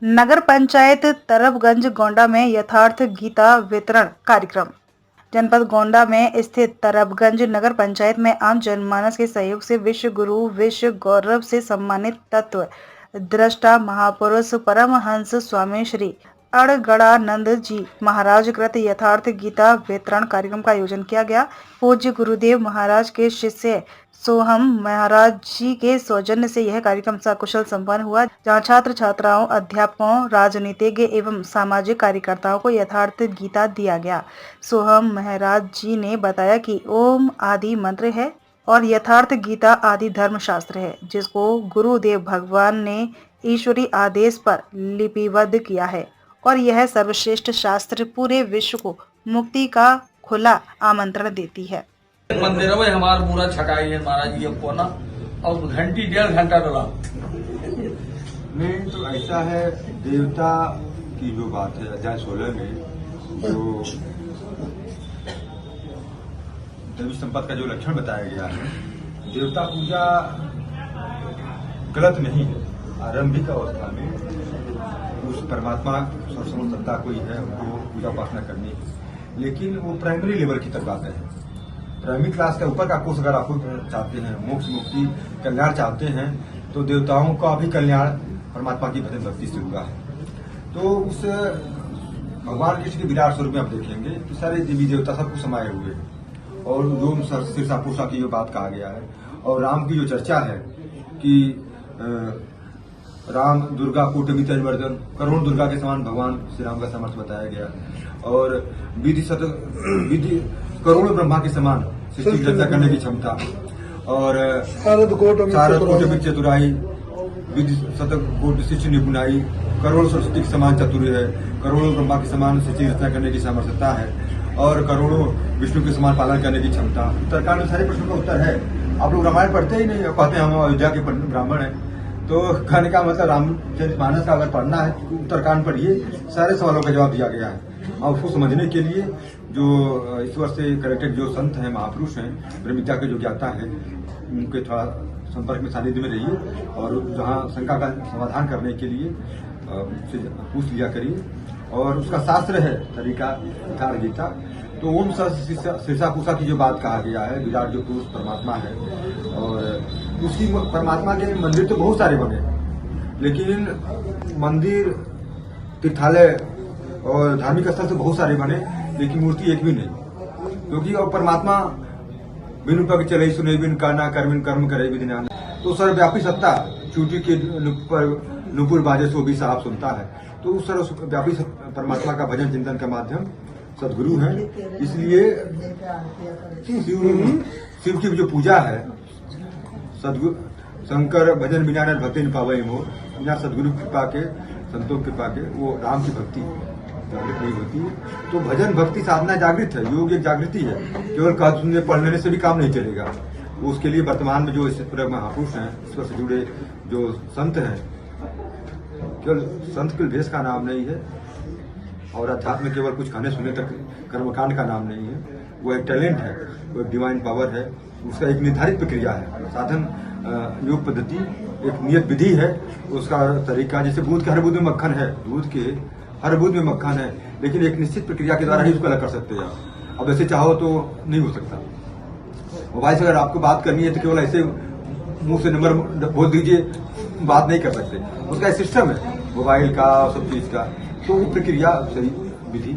नगर पंचायत तरबगंज गोंडा में यथार्थ गीता वितरण कार्यक्रम। जनपद गोंडा में स्थित तरबगंज नगर पंचायत में आम जनमानस के सहयोग से विश्व गुरु विश्व गौरव से सम्मानित तत्व दृष्टा महापुरुष परमहंस स्वामी श्री अड़गड़ानंद जी महाराज कृत यथार्थ गीता वितरण कार्यक्रम का आयोजन किया गया। पूज्य गुरुदेव महाराज के शिष्य सोहम महाराज जी के सौजन्य से यह कार्यक्रम सकुशल संपन्न हुआ, जहां छात्र छात्राओं, अध्यापकों, राजनीतिज्ञ एवं सामाजिक कार्यकर्ताओं को यथार्थ गीता दिया गया। सोहम महाराज जी ने बताया कि ओम आदि मंत्र है और यथार्थ गीता आदि धर्म शास्त्र है, जिसको गुरुदेव भगवान ने ईश्वरी आदेश पर लिपिबद्ध किया है और यह सर्वश्रेष्ठ शास्त्र पूरे विश्व को मुक्ति का खुला आमंत्रण देती है। मंदिर में हमारा पूरा छकाई है महाराज जी को ना, और घंटी 1.5 घंटा डला। नहीं तो ऐसा है, देवता की जो बात है अध्याय 16 में जो देवी संपत्ति का जो लक्षण बताया गया है, देवता पूजा गलत नहीं है। आरंभिक अवस्था में उस परमात्मा सर्वसमर्थ सत्ता कोई है, उनको पूजा उपासना करनी है, लेकिन वो प्राइमरी लेवल की तक बात है। प्राइमरी क्लास के ऊपर का कोर्स अगर आप चाहते हैं, मोक्ष मुक्ति कल्याण चाहते हैं, तो देवताओं का भी कल्याण परमात्मा की भजन भक्ति से हुआ है। तो उस भगवान कृष्ण के विराट स्वरूप में आप देखेंगे तो सारे देवी देवता सबको समाये हुए हैं, और जो सिरसा पुरुषा की जो बात कहा गया है, और राम की जो चर्चा है कि राम दुर्गा कोटमित वर्धन, करोड़ दुर्गा के समान भगवान श्री राम का सामर्थ्य बताया गया, और विधि करोड़ों ब्रह्मा के समान सृष्टि की रचना करने की क्षमता, और शारद कोटमित चतुराई, विधि शतक कोटि सृष्टि निपुणाई, करोड़ों सरस्वती के समान चतुर है, करोड़ों ब्रह्मा के समान सृष्टि रचना करने की सामर्थ्यता है, और करोड़ों विष्णु के समान पालन करने की क्षमता। उत्तरकांड में सारे प्रश्नों का उत्तर है। आप लोग रामायण पढ़ते ही नहीं, कहते हैं हम अयोध्या के ब्राह्मण हैं, तो कहने का मतलब रामचरितमानस का अगर पढ़ना है तो उत्तरकांड पढ़िए, सारे सवालों का जवाब दिया गया है। और उसको समझने के लिए जो ईश्वर से कनेक्टेड जो संत हैं, महापुरुष हैं, ब्रह्मविद्या के जो ज्ञाता है, उनके थोड़ा संपर्क में सानिध्य में रहिए, और जहाँ शंका का समाधान करने के लिए उससे पूछ लिया करिए। और उसका शास्त्र है तरीका यथार्थ गीता। तो ओम शीर्षा पूषा की जो बात कहा गया है, विराट जो पुरुष परमात्मा है, और उसी परमात्मा के मंदिर तो बहुत सारे बने, लेकिन मंदिर, तीर्थालय और धार्मिक स्थल तो बहुत सारे बने, लेकिन मूर्ति एक भी नहीं। क्योंकि और परमात्मा बिनु पग चले सुने बिन काना कर बिन कर्म करे बिन ध्यान, तो सर्वव्यापी सत्ता चूटी के नुपुर बाजे सो भी साहब सुनता है। तो उस सर्वव्यापी परमात्मा का भजन चिंतन का माध्यम सदगुरु है। इसलिए शिव की जो पूजा है, सदगुरु शंकर भजन बिना न भक्ति न पावे मोर, बिना सदगुरु कृपा के, संतों कृपा के, वो राम की भक्ति जागृत नहीं होती है। तो भजन भक्ति साधना जागृत है, योग एक जागृति है। केवल कह सुनने पढ़ने से भी काम नहीं चलेगा। उसके लिए वर्तमान में जो पूरे महापुरुष हैं, ईश्वर से जुड़े जो संत हैं, केवल संत के भेष का नाम नहीं है, और अध्यात्म केवल कुछ खाने सुनने तक कर्मकांड का नाम नहीं है। वो एक टैलेंट है, वो एक डिवाइन पावर है, उसका एक निर्धारित प्रक्रिया है, साधन योग पद्धति, एक नियत विधि है, उसका तरीका। जैसे दूध के हर बूंद में मक्खन है, दूध के हर बूंद में मक्खन है, लेकिन एक निश्चित प्रक्रिया के द्वारा ही उसको अलग कर सकते हैं। अब ऐसे चाहो तो नहीं हो सकता। मोबाइल से अगर आपको बात करनी है तो केवल ऐसे मुंह से नंबर बोल दीजिए, बात नहीं कर सकते। उसका एक सिस्टम है मोबाइल का, सब चीज का। तो वो प्रक्रिया सही विधि।